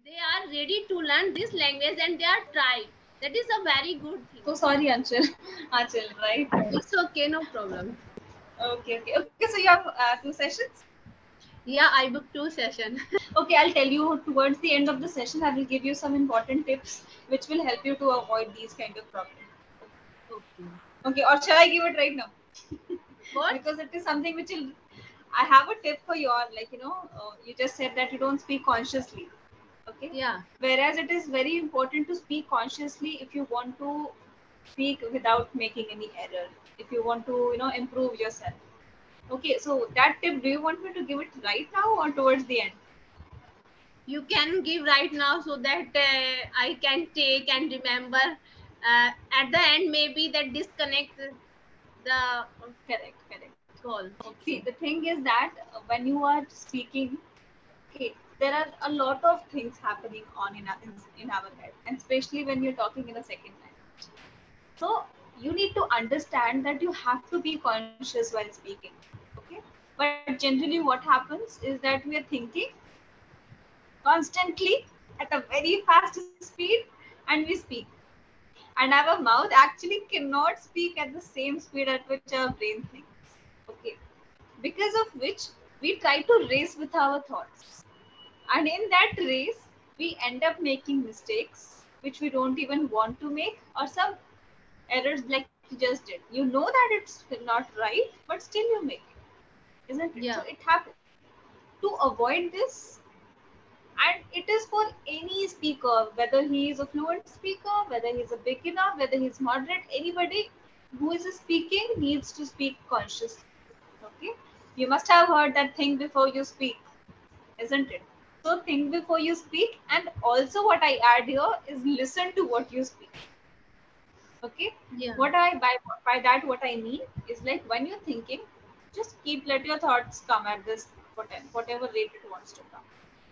they are ready to learn this language and they are trying. That is a very good thing. So sorry, Anshul. Anshul, right? It's okay, no problem. Okay. So you have two sessions. Yeah, I booked 2 sessions. Okay, I'll tell you towards the end of the session. I will give you some important tips which will help you to avoid these kind of problems. Okay. Okay, or shall I give it right now? What? Because it is something which will. I have a tip for you all. You just said that you don't speak consciously. Okay, Yeah. whereas it is very important to speak consciously if you want to speak without making any error. If you want to, improve yourself. Okay, so that tip, do you want me to give it right now or towards the end? You can give right now so that I can take and remember. At the end, maybe that disconnect the Correct. call. See, the Okay. thing is that when you are speaking, okay, there are a lot of things happening on in our head, and especially when you're talking in a second language. So you need to understand that you have to be conscious while speaking. Okay, but generally, what happens is that we are thinking constantly at a very fast speed, and we speak, and our mouth actually cannot speak at the same speed at which our brain thinks. Okay, because of which we try to race with our thoughts, and in that race we end up making mistakes which we don't even want to make, or some errors like you just did. You know that it's not right, but still you make it, isn't it? So Yeah. it happens. To avoid this, and it is for any speaker, whether he is a fluent speaker, whether he's a beginner, whether he's moderate, anybody who is speaking needs to speak consciously. Okay, you must have heard that think before you speak, isn't it? So think before you speak, and also what I add here is listen to what you speak. Okay, Yeah. what I by that what I mean is, like, when you're thinking, just keep let your thoughts come at this whatever rate it wants to come.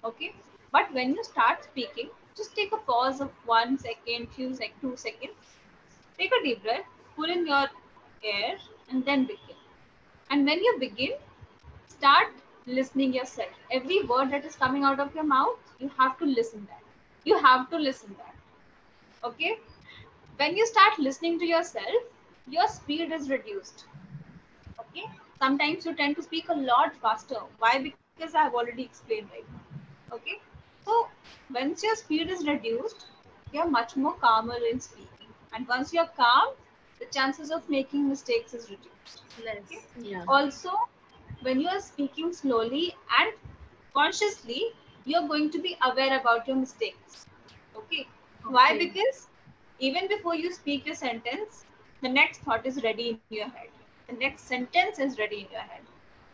Okay, but when you start speaking, just take a pause of 1 second, 2 seconds, take a deep breath, pull in your air, and then begin. And when you begin, start listening yourself. Every word that is coming out of your mouth, you have to listen that. You have to listen that. Okay? When you start listening to yourself, your speed is reduced. Okay? Sometimes you tend to speak a lot faster. Why? Because I have already explained right now. Okay? So once your speed is reduced, you're much more calmer in speaking. And once you're calm, the chances of making mistakes is reduced. Okay? Less. Yeah. Also, when you are speaking slowly and consciously, you're going to be aware about your mistakes. Okay? Why? Okay. Because even before you speak your sentence, the next thought is ready in your head. The next sentence is ready in your head.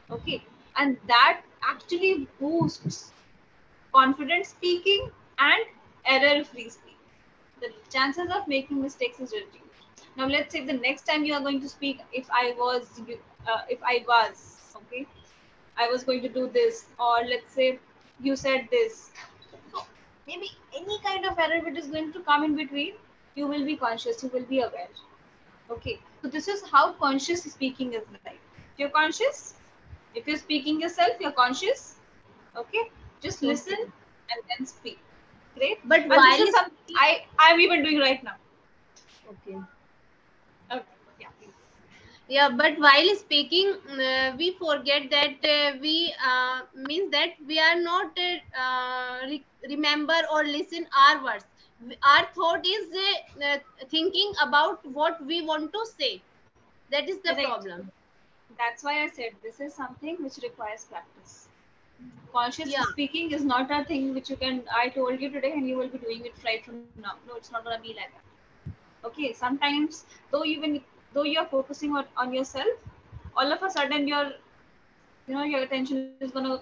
Okay? And that actually boosts confident speaking and error free speaking. The chances of making mistakes is reduced. Now, let's say the next time you are going to speak, if I was, okay, I was going to do this, or let's say you said this. So maybe any kind of error which is going to come in between, you will be conscious, you will be aware. Okay, so this is how conscious speaking is like. If you're conscious, if you're speaking yourself, you're conscious. Okay, just listen Okay. and then speak. Great. But And this while is something speaking, I'm even doing right now. okay. Okay, yeah, please. Yeah, but while speaking, we forget that we means that we are not remember or listen our words. Our thought is thinking about what we want to say. That is the Correct. problem. That's why I said this is something which requires practice. Conscious Yeah. speaking is not a thing which you can. I told you today, and you will be doing it right from now. No, it's not gonna be like that. Okay, sometimes though you're focusing on yourself, all of a sudden your attention is gonna,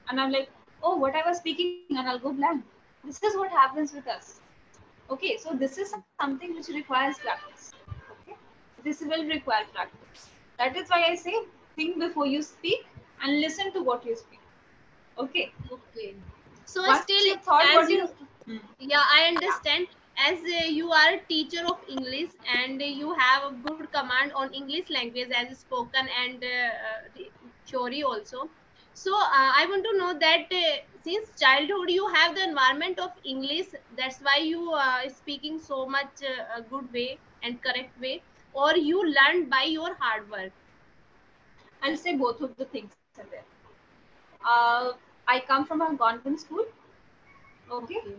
and I'm like, oh, what I was speaking, and I'll go blank. This is what happens with us. Okay, so this is something which requires practice. Okay, this will require practice. That is why I say, think before you speak and listen to what you speak. Okay, Okay. So once you still, thought what as you. you, Hmm. yeah, I Yeah. understand. As you are a teacher of English and you have a good command on English language as spoken and theory also. So I want to know that since childhood you have the environment of English, that's why you speaking so much a good way and correct way, or you learned by your hard work. I'll say both of the things are there. Uh, I come from a convent school, okay, Okay.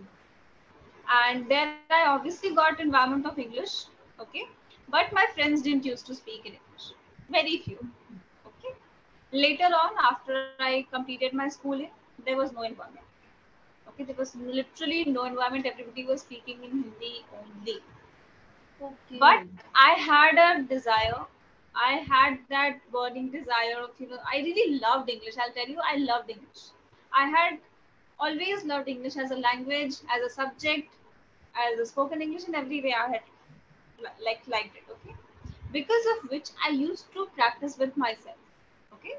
and there I obviously got environment of English, okay, but my friends didn't used to speak in English, very few, okay. Later on, after I completed my schooling, there was no environment, okay, there was literally no environment, everybody was speaking in Hindi only. But Okay. I had a desire, I had that burning desire of, I really loved English. I'll tell you, I loved English. I had always loved English as a language, as a subject, as a spoken English, in every way I had liked it, okay. Because of which I used to practice with myself, okay.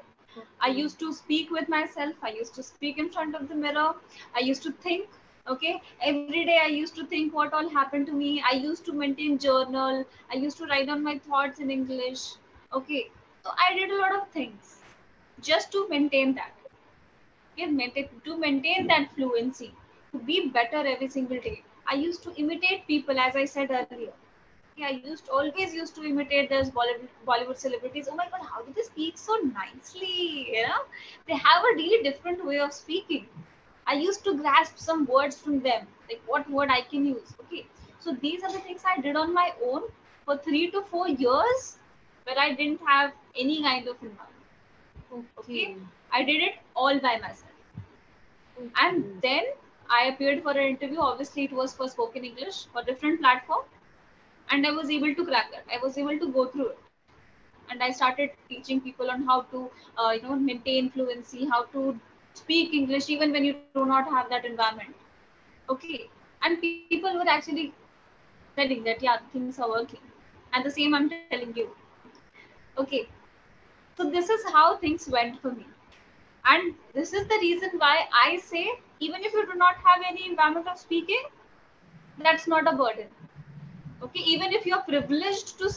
I Okay. used to speak with myself. I used to speak in front of the mirror. I used to think. Okay, every day I used to think what all happened to me. I used to maintain journal. I used to write down my thoughts in English. Okay, so I did a lot of things just to maintain that. Okay, to maintain that fluency, to be better every single day. I used to imitate people, as I said earlier. Okay, I always used to imitate those Bollywood celebrities. Oh my God, how do they speak so nicely? They have a really different way of speaking. I used to grasp some words from them, like what word I can use. Okay, so these are the things I did on my own for 3 to 4 years, where I didn't have any kind of environment. Okay, Okay. I did it all by myself, and Okay. then I appeared for an interview. Obviously, it was for spoken English for different platform, and I was able to crack that. I was able to go through it, and I started teaching people on how to, maintain fluency, how to speak English even when you do not have that environment. Okay, and people were actually telling that yeah, things are working, and the same I'm telling you. Okay, so this is how things went for me, and this is the reason why I say even if you do not have any environment of speaking, that's not a burden. Okay, even if you're privileged to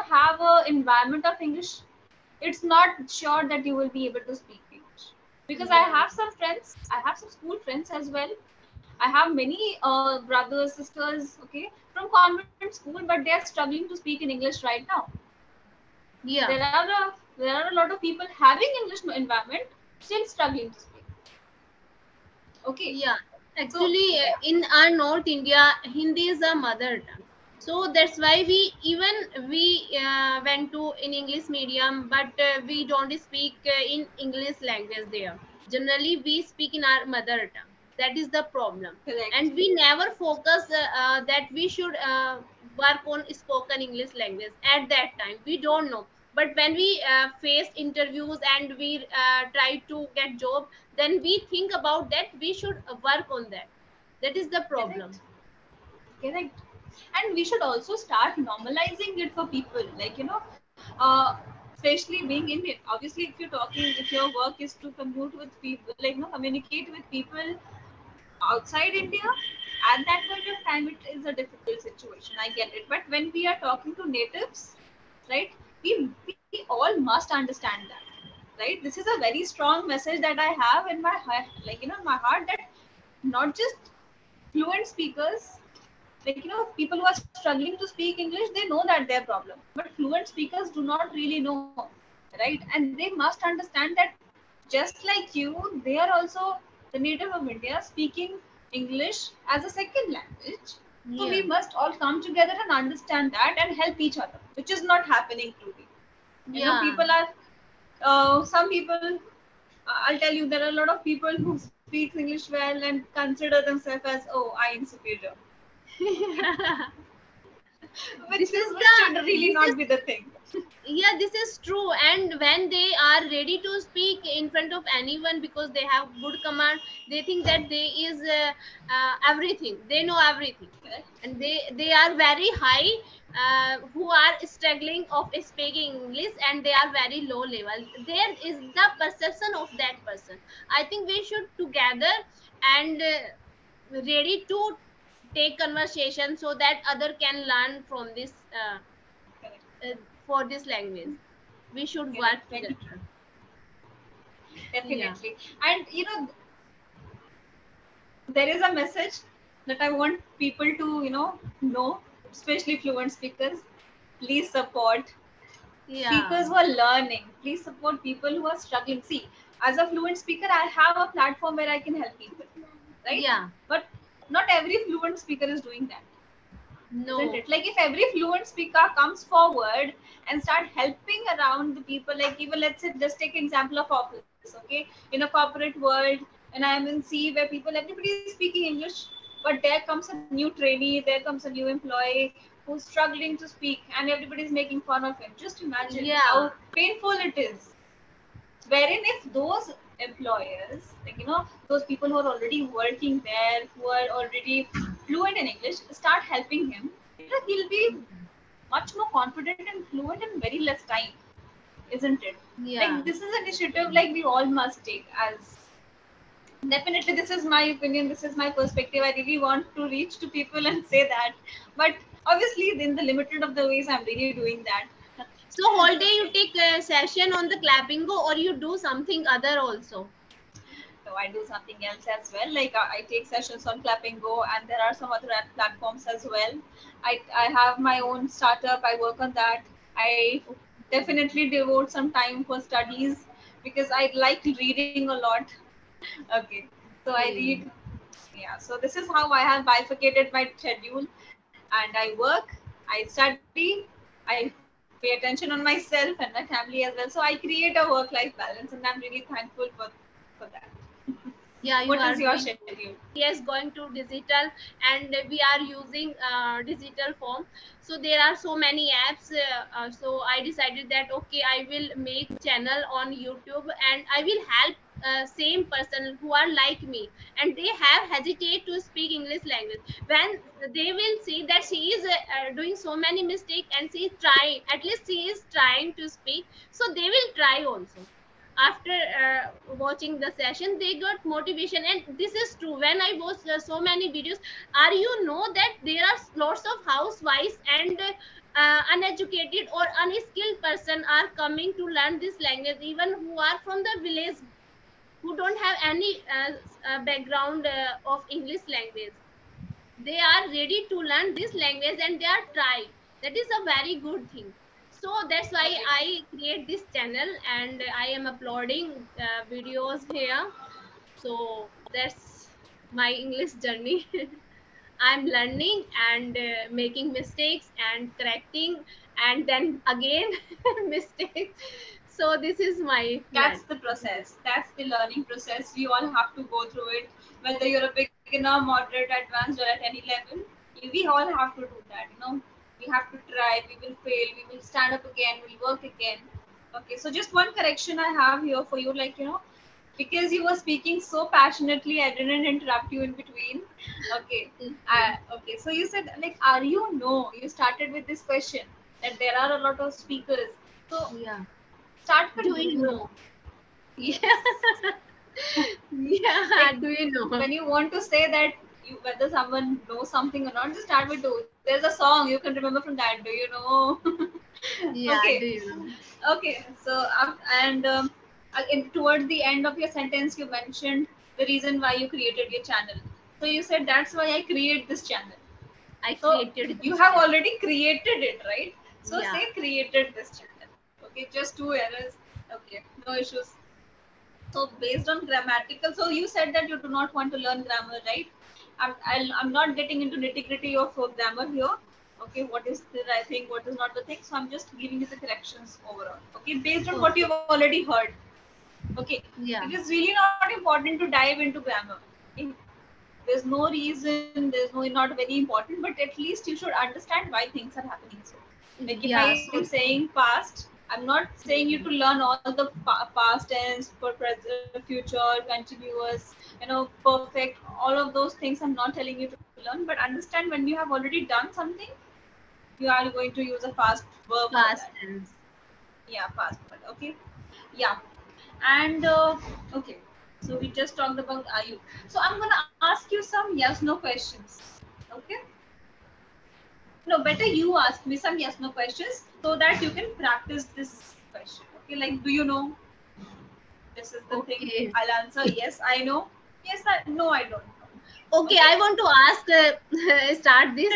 have a environment of English, it's not sure that you will be able to speak English. Because I Yeah. have some friends, I have some school friends as well. I have many brothers, sisters, okay, from convent school, but they are struggling to speak in English right now. Yeah. There are a lot of people having English environment, still struggling to speak. Okay, Yeah, so actually, yeah, in our North India, Hindi is a mother tongue. So that's why we went to in English medium, but we don't speak in English language there. Generally, we speak in our mother tongue. That is the problem, correct. and we never focus that we should work on spoken English language at that time. We don't know, but when we face interviews and we try to get job, then we think about that we should work on that. That is the Correct. problem. Correct. And we should also start normalizing it for people. Like, especially being in it. Obviously, if you're talking, if your work is to commute with people, like, communicate with people outside India, at that point of time, it is a difficult situation. I get it. But when we are talking to natives, right, we all must understand that. Right? This is a very strong message that I have in my heart, like, my heart, that not just fluent speakers, like people who are struggling to speak English, they know that their problem, but fluent speakers do not really know, right? And they must understand that just like you, they are also the native of India, speaking English as a second language. So we Yeah. must all come together and understand that and help each other, which is not happening today. Yeah. People are some people, I'll tell you, there are a lot of people who speak English well and consider themselves as, oh, I am superior, this is which should the really this not is be the thing. yeah, this is true. And when they are ready to speak in front of anyone because they have good command, they think that they is everything, they know everything, Correct? and they are very high, who are struggling of speaking English, and they are very low level. There is the perception of that person. I think we should together and ready to take conversation so that other can learn from this Correct. uh, for this language. We should Correct. work Very together. true. Yeah. Definitely. And there is a message that I want people to, know, especially fluent speakers. Please support Yeah. speakers who are learning. Please support people who are struggling. See, as a fluent speaker, I have a platform where I can help people, right? Yeah. But not every fluent speaker is doing that, isn't No. it? Like if every fluent speaker comes forward and start helping around the people, like even let's say just take example of office, okay? In a corporate world, and I'm in C where people everybody is speaking English, but there comes a new trainee, there comes a new employee who's struggling to speak, and everybody is making fun of him. Just imagine how Yeah. painful it is. Wherein if those employers, like those people who are already working there, who are already fluent in English, start helping him, he'll be much more confident and fluent in very less time, isn't it? Like Yeah. this is an initiative like we all must take. As definitely this is my opinion, this is my perspective, I really want to reach to people and say that, but obviously in the limited of the ways I'm really doing that. So whole day you Okay. take a session on the Clapingo, or you do something other also? So I do something else as well. Like I take sessions on Clapingo, and there are some other platforms as well. I have my own startup. I work on that. I definitely devote some time for studies because I like reading a lot. Okay, so I read. Okay. Yeah. So this is how I have bifurcated my schedule, and I work. I study. I pay attention on myself and my family as well. So I create a work-life balance, and I'm really thankful for that. Yeah, you What are is your doing schedule? yes, going to digital, and we are using digital form. So there are so many apps, so I decided that okay, I will make channel on YouTube, and I will help same person who are like me, and they have hesitate to speak English language. When they will see that she is doing so many mistakes, and she is trying, at least she is trying to speak, so they will try also. After watching the session, they got motivation, and this is true. When I watch so many videos, are you know that there are lots of housewives and uneducated or unskilled person are coming to learn this language, even who are from the village, who don't have any background of English language. They are ready to learn this language, and they are try. That is a very good thing. So that's why Okay. I create this channel, and I am uploading videos here. So that's my English journey. I'm learning and making mistakes and correcting, and then again mistakes. So this is my That's learn. the process. That's the learning process. We all have to go through it. Whether you're a beginner, moderate, advanced, or at any level, we all have to do that. We have to try. We will fail. We will stand up again. We'll work again. Okay. So just one correction I have here for you, like because you were speaking so passionately, I didn't interrupt you in between. Okay. Okay. Okay. So you said like, are you no? You started with this question that there are a lot of speakers. So Yeah. start with Do do you you know? know? Yeah. Yes. Yeah. Like Do you know? when you want to say that whether someone knows something or not, just start with do. There's a song you can remember from that. Do you know? Yeah. Okay. Do you know? Okay. So and towards the end of your sentence, you mentioned the reason why you created your channel. So you said that's why I create this channel. I So created you this have channel. already created it, right? So Yeah. say created this channel. Okay, just two errors. Okay, no issues. So based on grammatical, so you said that you do not want to learn grammar, right? I'm not getting into nitty gritty of grammar here. Okay, what is the right thing, what is not the thing. So I'm just giving you the corrections overall. Okay, based on what Okay. you've already heard. Okay, it Yeah. is really not important to dive into grammar. Okay? There's no reason, there's no not very important, but at least you should understand why things are happening so. Like if I Yeah. am So. saying past, I'm not saying you to Hmm. learn all the past tense for present, future, continuous, perfect, all of those things. I'm not telling you to learn, but understand when you have already done something, you are going to use a past verb for that. Past tense. Yeah, past word. Okay. Yeah. And okay, so we just talked about are you. So I'm gonna ask you some yes no questions. Okay. No, better you ask me some yes no questions so that you can practice this question. Okay, like do you know? This is the thing. Okay. I'll answer yes, I know. Yes, no, I don't know. Okay, Okay. I want to ask, start this.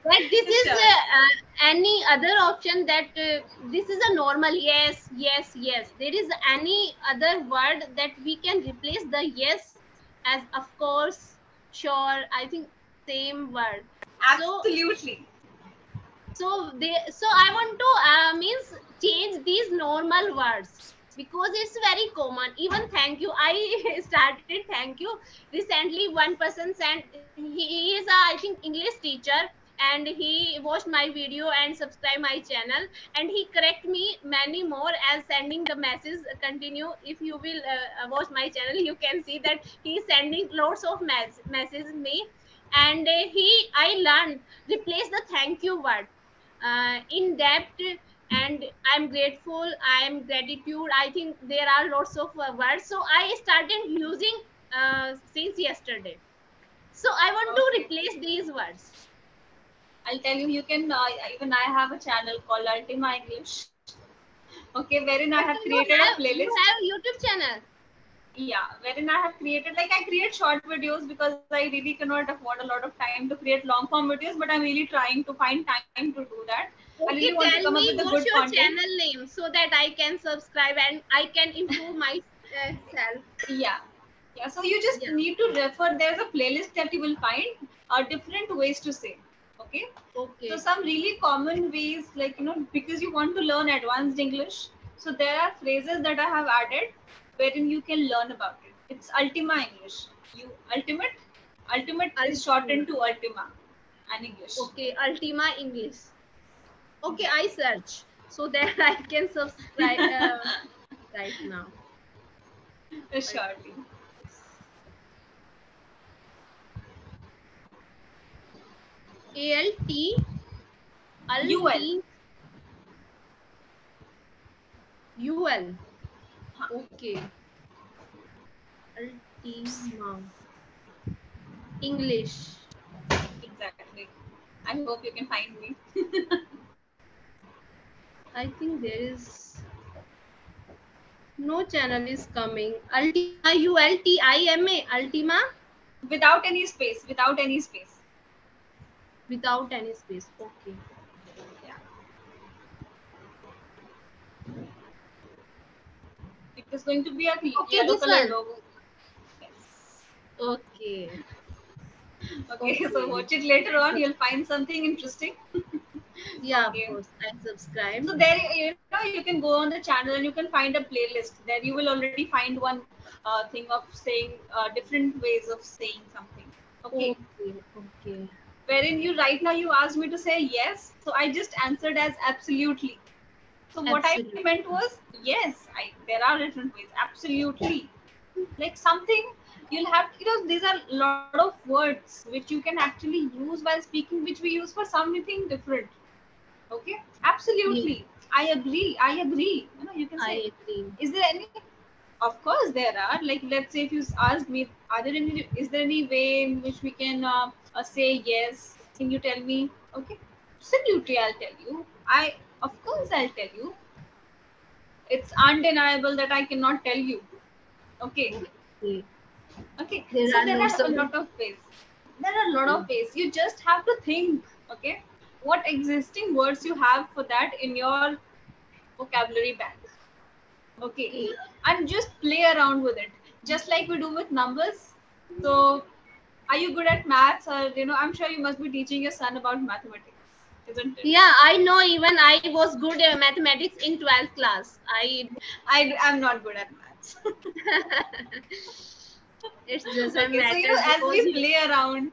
That this is Sure. any other option that this is a normal yes, yes, yes. There is any other word that we can replace the yes as of course, sure. I think same word. So Absolutely. so I want to means change these normal words because it's very common. Even thank you, I started thank you recently. One person sent, he is a, I think, English teacher, and he watched my video and subscribed my channel, and he correct me many more as sending the message. Continue, if you will watch my channel, you can see that he is sending lots of messages me. And he I learned replace the thank you word in depth. And I'm grateful, I am gratitude, I think there are lots of words, so I started using since yesterday. So I want to Okay. replace these words. I'll tell you, you can, even I have a channel called Ultima English. Okay, wherein I have But created a you playlist. have YouTube channel. Yeah, wherein I have created, like, I create short videos because I really cannot afford a lot of time to create long form videos, but I'm really trying to find time to do that. I really want to Okay, come up tell with a me good what's your content. channel name so that I can subscribe and I can improve myself. Yeah. Yeah, so you just Yeah. need to refer, there's a playlist that you will find different ways to say. Okay. So Okay. some really common ways, like, because you want to learn advanced English, so there are phrases that I have added wherein you can learn about it. It's Ultima English. You ultimate is Ultima. shortened to Ultima and English. Okay, Ultima English. Okay, Yeah. I search so that I can subscribe right now. Surely. ALT UL. Alt UL. Okay, Ultima English. Exactly. I hope you can find me. I think there is no channel is coming. Ultima Ultima Ultima Without any space. Without any space. without any space. Okay. Yeah. It is going to be a Okay, yellow this color one. logo. Yes. Okay. Okay, so Okay. watch it later on. You'll find something interesting. Yeah, of Okay. course. I subscribe. So there, you can go on the channel and you can find a playlist. There you will already find one thing of saying different ways of saying something. Okay. Okay. Okay. Wherein you right now you asked me to say yes, so I just answered as absolutely. So what I meant Absolutely. was yes. There are different ways. Absolutely. Like something you'll have, these are a lot of words which you can actually use while speaking, which we use for something different. Okay. Yeah, Absolutely. I agree. You can say, I agree. is there any, of course there are, like, let's say if you ask me, is there any way in which we can say yes, can you tell me? Okay. Absolutely, I'll tell you. Of course I'll tell you. It's undeniable that I cannot tell you. Okay. Okay. Okay, There so are there are lots of. a lot of ways. There are a lot of ways. You just have to think, okay, what existing words you have for that in your vocabulary bank. Okay, Okay. and just play around with it, just like we do with numbers. So, are you good at maths? Or I'm sure you must be teaching your son about mathematics, isn't it? Yeah, I know. Even I was good at mathematics in 12th class. I. I'm not good at maths. It doesn't Okay, so matter as because we you. play around,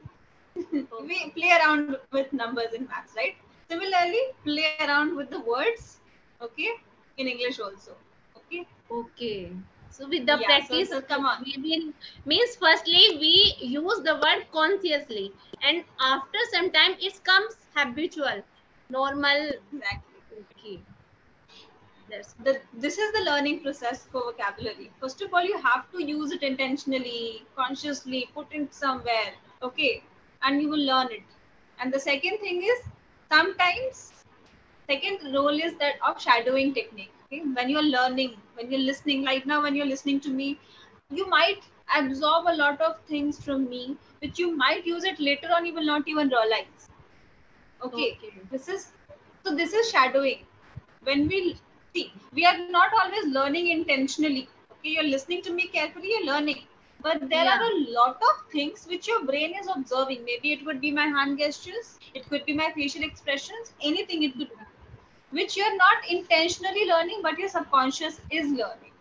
Okay. we play around with numbers in maths, right? Similarly, play around with the words, okay, in English also. Okay, Okay. So with the yeah. So practice, so come on, we will means firstly we use the word consciously, and after some time it comes habitual, normal. exactly. Okay, that's good. This is the learning process for vocabulary. First of all, you have to use it intentionally, consciously, put it somewhere, okay, and you will learn it. And the second thing is, sometimes second role is that of shadowing technique. Okay? When you're learning, when you're listening, like now when you're listening to me, you might absorb a lot of things from me which you might use it later on, you will not even realize. Okay, Okay. this is, so this is shadowing. When we see, we are not always learning intentionally. Okay, you're listening to me carefully, you're learning, but there are Yeah. a lot of things which your brain is observing. Maybe it could be my hand gestures, it could be my facial expressions, anything it could be, which you're not intentionally learning but your subconscious is learning.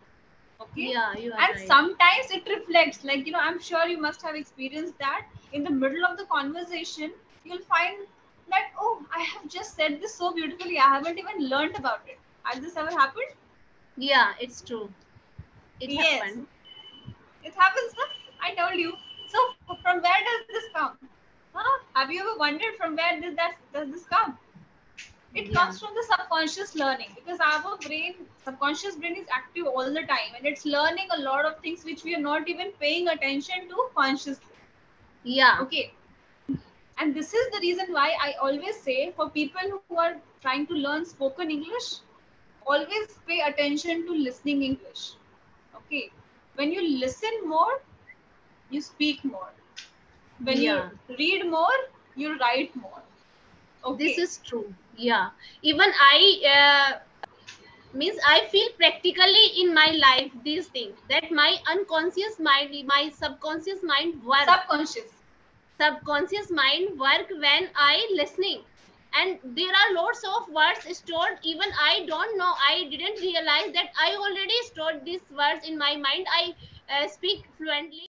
Okay, Yeah, you are and right. sometimes it reflects, like, I'm sure you must have experienced that in the middle of the conversation you'll find that, oh, I have just said this so beautifully, I haven't even learned about it. Has this ever happened? Yeah, it's true. It Yes, happened. it happens, na? I told you. So from where does this come? Huh? Have you ever wondered from where does this come? It Yeah. comes from the subconscious learning, because our brain, subconscious brain is active all the time and it's learning a lot of things which we are not even paying attention to consciously. Yeah. Okay, and this is the reason why I always say, for people who are trying to learn spoken English, always pay attention to listening English. Okay, when you listen more, you speak more. When you Yeah. read more, you write more. This Okay. is true. Yeah. Even means I feel practically in my life these things that my unconscious mind, my Subconscious. subconscious mind work when I listening. And there are lots of words stored, even I don't know, I didn't realize that I already stored these words in my mind. I speak fluently